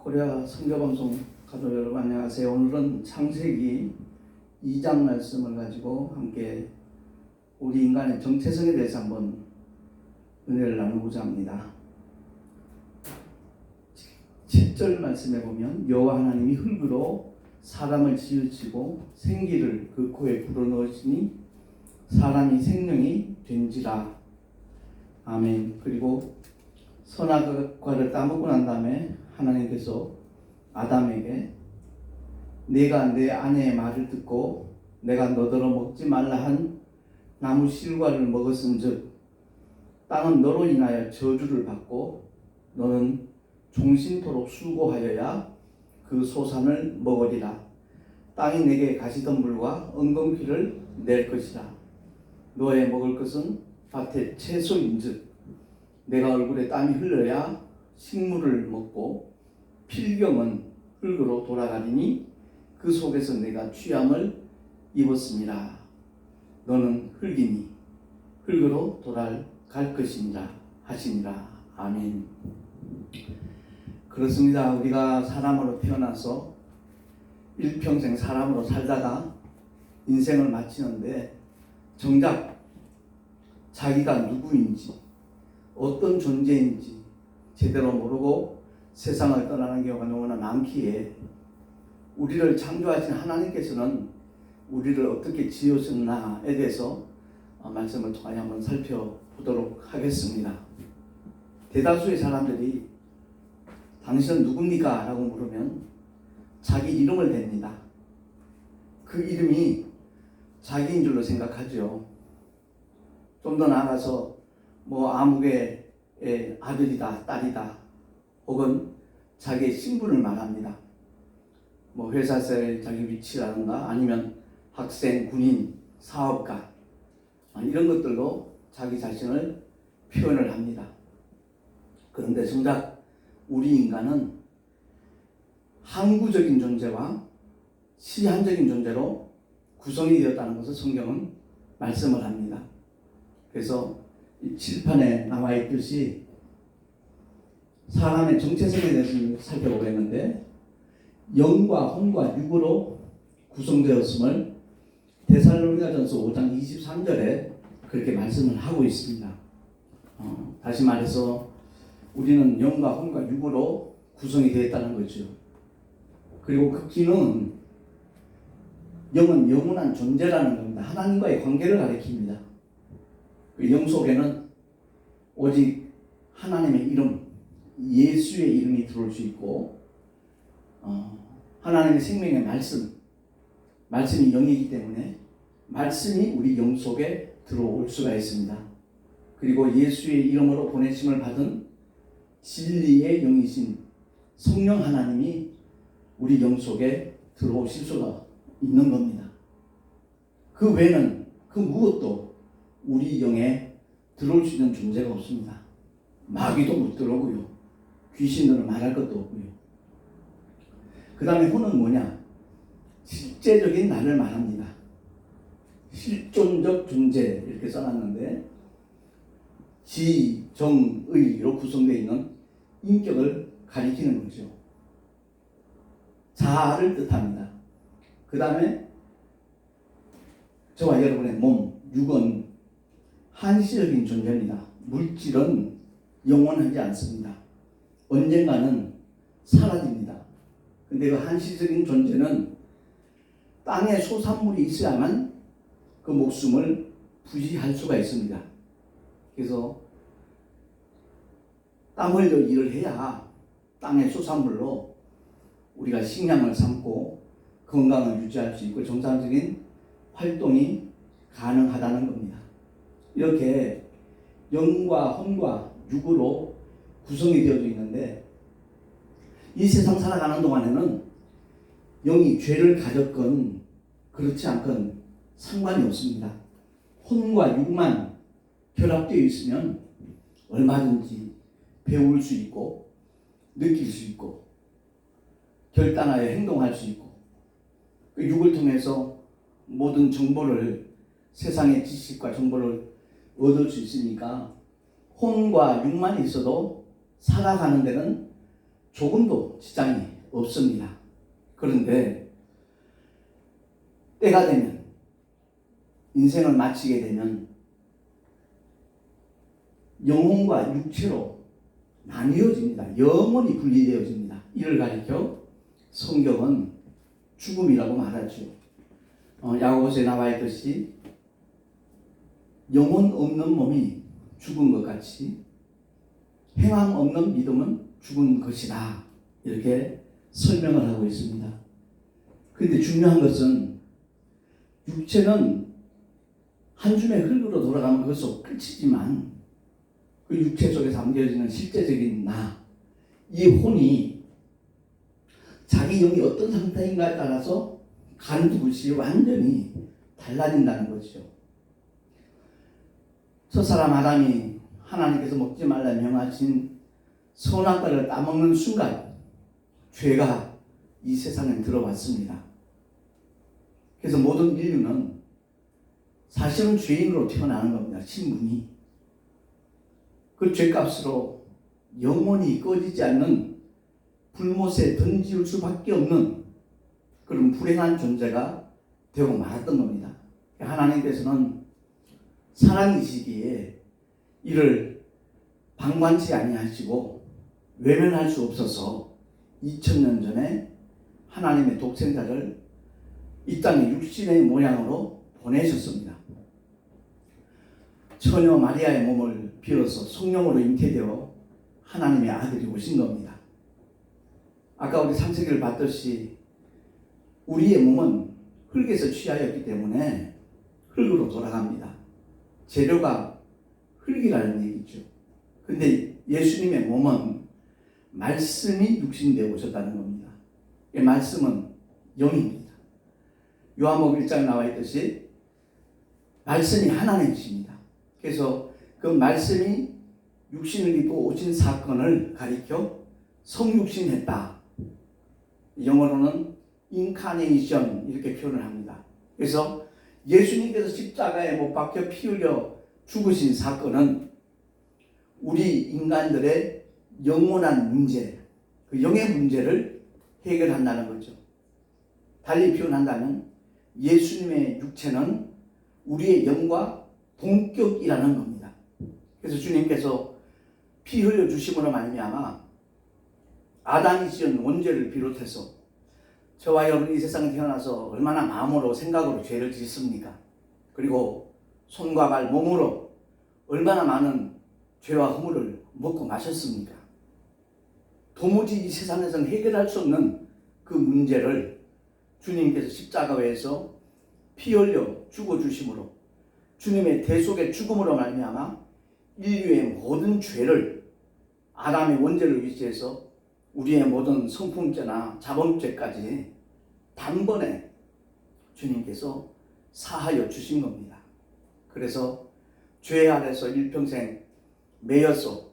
코리아 선교방송 가족 여러분 안녕하세요. 오늘은 창세기 2장 말씀을 가지고 함께 우리 인간의 정체성에 대해서 한번 은혜를 나누고자 합니다. 7절 말씀에 보면 여호와 하나님이 흙으로 사람을 지으시고 생기를 그 코에 불어넣으시니 사람이 생명이 된지라. 아멘. 그리고 선악과를 따먹고 난 다음에 하나님께서 아담에게 내가 내 아내의 말을 듣고 내가 너더러 먹지 말라 한 나무 실과를 먹었은즉 땅은 너로 인하여 저주를 받고 너는 종신토록 수고하여야 그 소산을 먹으리라. 땅이 내게 가시덤불과 엉겅퀴를 낼 것이라. 너의 먹을 것은 밭의 채소인즉 내가 얼굴에 땀이 흘러야 식물을 먹고 필경은 흙으로 돌아가리니 그 속에서 내가 취함을 입었습니다. 너는 흙이니 흙으로 돌아갈 것이니라 하시니라. 아멘. 그렇습니다. 우리가 사람으로 태어나서 일평생 사람으로 살다가 인생을 마치는데 정작 자기가 누구인지 어떤 존재인지 제대로 모르고 세상을 떠나는 경우가 너무나 많기에 우리를 창조하신 하나님께서는 우리를 어떻게 지으셨나에 대해서 말씀을 통하여 한번 살펴보도록 하겠습니다. 대다수의 사람들이 당신은 누굽니까? 라고 물으면 자기 이름을 댑니다. 그 이름이 자기인 줄로 생각하죠. 좀 더 나아가서 아무개의 아들이다, 딸이다, 혹은 자기의 신분을 말합니다. 회사에서의 자기 위치라든가 아니면 학생, 군인, 사업가 이런 것들로 자기 자신을 표현을 합니다. 그런데 정작 우리 인간은 항구적인 존재와 시한적인 존재로 구성이 되었다는 것을 성경은 말씀을 합니다. 그래서 이 칠판에 나와 있듯이 사람의 정체성에 대해서 살펴보겠는데 영과 혼과 육으로 구성되었음을 데살로니가전서 5장 23절에 그렇게 말씀을 하고 있습니다. 다시 말해서 우리는 영과 혼과 육으로 구성이 되어 있다는 거죠. 그리고 그 기능은 영은 영원한 존재라는 겁니다. 하나님과의 관계를 가리킵니다. 그 영 속에는 오직 하나님의 이름, 예수의 이름이 들어올 수 있고 하나님의 생명의 말씀이 영이기 때문에 말씀이 우리 영 속에 들어올 수가 있습니다. 그리고 예수의 이름으로 보내심을 받은 진리의 영이신 성령 하나님이 우리 영 속에 들어오실 수가 있는 겁니다. 그 외에는 그 무엇도 우리 영에 들어올 수 있는 존재가 없습니다. 마귀도 못 들어오고요. 귀신들은 말할 것도 없고요. 그 다음에 혼은 뭐냐? 실제적인 나를 말합니다. 실존적 존재 이렇게 써놨는데 지, 정, 의로 구성되어 있는 인격을 가리키는 거죠. 자아를 뜻합니다. 그 다음에 저와 여러분의 몸, 육은 한시적인 존재입니다. 물질은 영원하지 않습니다. 언젠가는 사라집니다. 근데 그 한시적인 존재는 땅에 소산물이 있어야만 그 목숨을 부지할 수가 있습니다. 그래서 땀 흘려 일을 해야 땅의 소산물로 우리가 식량을 삼고 건강을 유지할 수 있고 정상적인 활동이 가능하다는 겁니다. 이렇게 영과 혼과 육으로 구성이 되어져 있는데 이 세상 살아가는 동안에는 영이 죄를 가졌건 그렇지 않건 상관이 없습니다. 혼과 육만 결합되어 있으면 얼마든지 배울 수 있고 느낄 수 있고 결단하여 행동할 수 있고 그 육을 통해서 모든 정보를 세상의 지식과 정보를 얻을 수 있으니까 혼과 육만 있어도 살아가는 데는 조금도 지장이 없습니다. 그런데 때가 되면, 인생을 마치게 되면 영혼과 육체로 나뉘어집니다. 영원히 분리되어집니다. 이를 가리켜 성경은 죽음이라고 말하죠. 야고보서에 나와 있듯이 영혼 없는 몸이 죽은 것 같이 행함 없는 믿음은 죽은 것이다. 이렇게 설명을 하고 있습니다. 그런데 중요한 것은 육체는 한 줌의 흙으로 돌아가면 그것도 끝이지만 그 육체 속에 담겨지는 실제적인 나, 이 혼이 자기 영이 어떤 상태인가에 따라서 가는 곳이 완전히 달라진다는 거죠. 첫사람 아담이 하나님께서 먹지 말라 명하신 선악과를 따먹는 순간 죄가 이 세상에 들어왔습니다. 그래서 모든 인류는 사실은 죄인으로 태어나는 겁니다. 신분이. 그 죄값으로 영원히 꺼지지 않는 불못에 던질 수밖에 없는 그런 불행한 존재가 되고 말았던 겁니다. 하나님께서는 사랑이시기에 이를 방관치 아니하시고 외면할 수 없어서 2000년 전에 하나님의 독생자를 이 땅에 육신의 모양으로 보내셨습니다. 처녀 마리아의 몸을 빌어서 성령으로 잉태되어 하나님의 아들이 오신 겁니다. 아까 우리 창세기를 봤듯이 우리의 몸은 흙에서 취하였기 때문에 흙으로 돌아갑니다. 재료가 흙이라는 얘기죠. 근데 예수님의 몸은 말씀이 육신되어 오셨다는 겁니다. 이 말씀은 영입니다. 요한복음 1장에 나와 있듯이 말씀이 하나님이십니다. 그래서 그 말씀이 육신을 입고 오신 사건을 가리켜 성육신했다. 영어로는 인카네이션 이렇게 표현을 합니다. 그래서 예수님께서 십자가에 못 박혀 피 흘려 죽으신 사건은 우리 인간들의 영원한 문제, 그 영의 문제를 해결한다는 거죠. 달리 표현한다면 예수님의 육체는 우리의 영과 동격이라는 겁니다. 그래서 주님께서 피 흘려 주심으로 말미암아 아담이 지은 원죄를 비롯해서 저와 여러분이 이 세상에 태어나서 얼마나 마음으로 생각으로 죄를 짓습니까? 그리고 손과 발, 몸으로 얼마나 많은 죄와 허물을 먹고 마셨습니까? 도무지 이 세상에서는 해결할 수 없는 그 문제를 주님께서 십자가에서 피 흘려 죽어주심으로 주님의 대속의 죽음으로 말미암아 인류의 모든 죄를 아담의 원죄를 위시해서 우리의 모든 성품죄나 자범죄까지 단번에 주님께서 사하여 주신 겁니다. 그래서 죄 아래서 일평생 매여서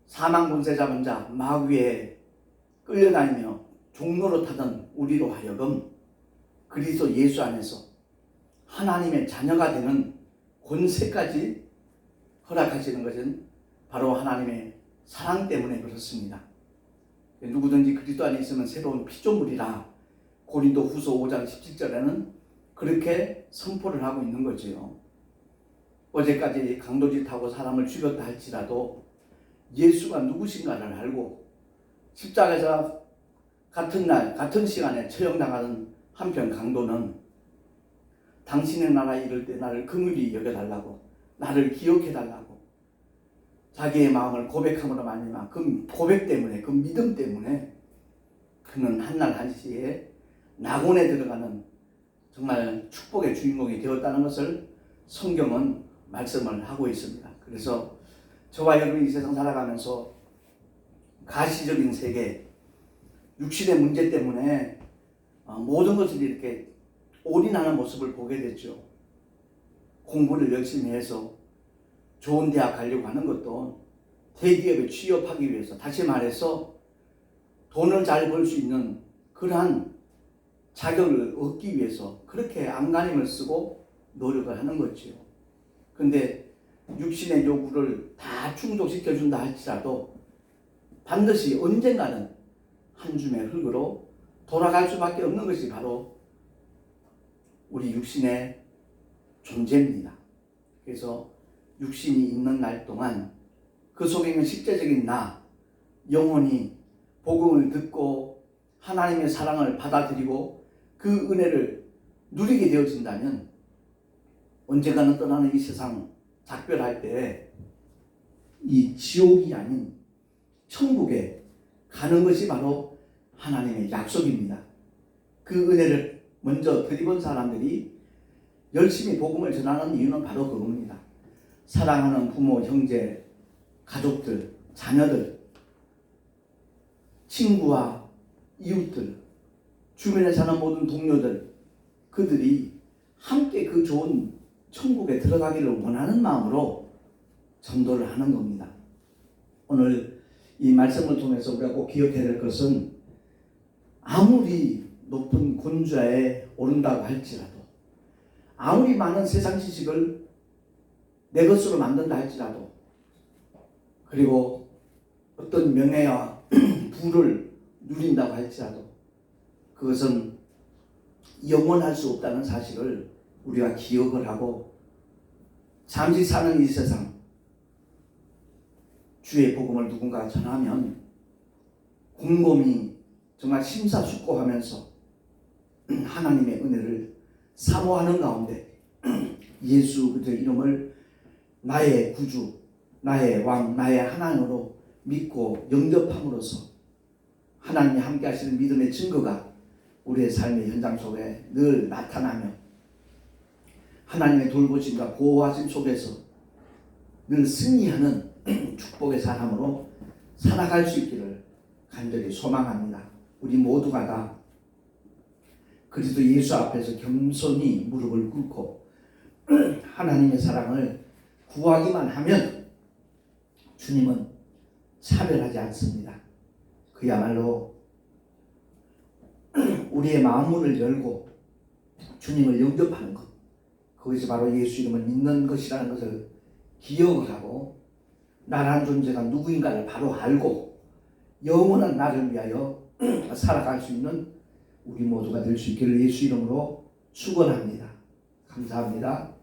사망 권세 잡은 자 마귀에 끌려다니며 종로로 타던 우리로 하여금 그리스도 예수 안에서 하나님의 자녀가 되는 권세까지 허락하시는 것은 바로 하나님의 사랑 때문에 그렇습니다. 누구든지 그리스도 안에 있으면 새로운 피조물이라 고린도후서 5장 17절에는 그렇게 선포를 하고 있는 거지요. 어제까지 강도짓하고 사람을 죽였다 할지라도 예수가 누구신가를 알고 십자가에서 같은 날 같은 시간에 처형당하는 한편 강도는 당신의 나라에 이를 때 나를 긍휼히 여겨달라고, 나를 기억해달라고 자기의 마음을 고백함으로 말미암아 그 고백 때문에, 그 믿음 때문에 그는 한날 한시에 낙원에 들어가는 정말 축복의 주인공이 되었다는 것을 성경은 말씀을 하고 있습니다. 그래서 저와 여러분이 이 세상 살아가면서 가시적인 세계, 육신의 문제 때문에 모든 것을 이렇게 올인하는 모습을 보게 됐죠. 공부를 열심히 해서 좋은 대학 가려고 하는 것도 대기업에 취업하기 위해서, 다시 말해서 돈을 잘 벌 수 있는 그러한 자격을 얻기 위해서 그렇게 안간힘을 쓰고 노력을 하는 거지요. 근데 육신의 요구를 다 충족시켜준다 할지라도 반드시 언젠가는 한 줌의 흙으로 돌아갈 수밖에 없는 것이 바로 우리 육신의 존재입니다. 그래서 육신이 있는 날 동안 그 속에 있는 실제적인 나, 영혼이 복음을 듣고 하나님의 사랑을 받아들이고 그 은혜를 누리게 되어진다면 언젠가는 떠나는 이 세상 작별할 때 이 지옥이 아닌 천국에 가는 것이 바로 하나님의 약속입니다. 그 은혜를 먼저 드리본 사람들이 열심히 복음을 전하는 이유는 바로 그겁니다. 사랑하는 부모, 형제, 가족들, 자녀들, 친구와 이웃들, 주변에 사는 모든 동료들, 그들이 함께 그 좋은 천국에 들어가기를 원하는 마음으로 전도를 하는 겁니다. 오늘 이 말씀을 통해서 우리가 꼭 기억해야 될 것은 아무리 높은 군주에 오른다고 할지라도, 아무리 많은 세상 지식을 내 것으로 만든다 할지라도, 그리고 어떤 명예와 부를 누린다고 할지라도 그것은 영원할 수 없다는 사실을 우리가 기억을 하고 잠시 사는 이 세상 주의 복음을 누군가 전하면 곰곰이 정말 심사숙고하면서 하나님의 은혜를 사모하는 가운데 예수 그리스도의 이름을 나의 구주, 나의 왕, 나의 하나님으로 믿고 영접함으로써 하나님이 함께 하시는 믿음의 증거가 우리의 삶의 현장 속에 늘 나타나며 하나님의 돌보심과 보호하심 속에서 늘 승리하는 축복의 사람으로 살아갈 수 있기를 간절히 소망합니다. 우리 모두가 다 그리스도 예수 앞에서 겸손히 무릎을 꿇고 하나님의 사랑을 구하기만 하면 주님은 차별하지 않습니다. 그야말로 우리의 마음문을 열고 주님을 영접하는 것, 그것이 바로 예수 이름을 믿는 것이라는 것을 기억을 하고 나라는 존재가 누구인가를 바로 알고 영원한 나를 위하여 살아갈 수 있는 우리 모두가 될 수 있기를 예수 이름으로 축원합니다. 감사합니다.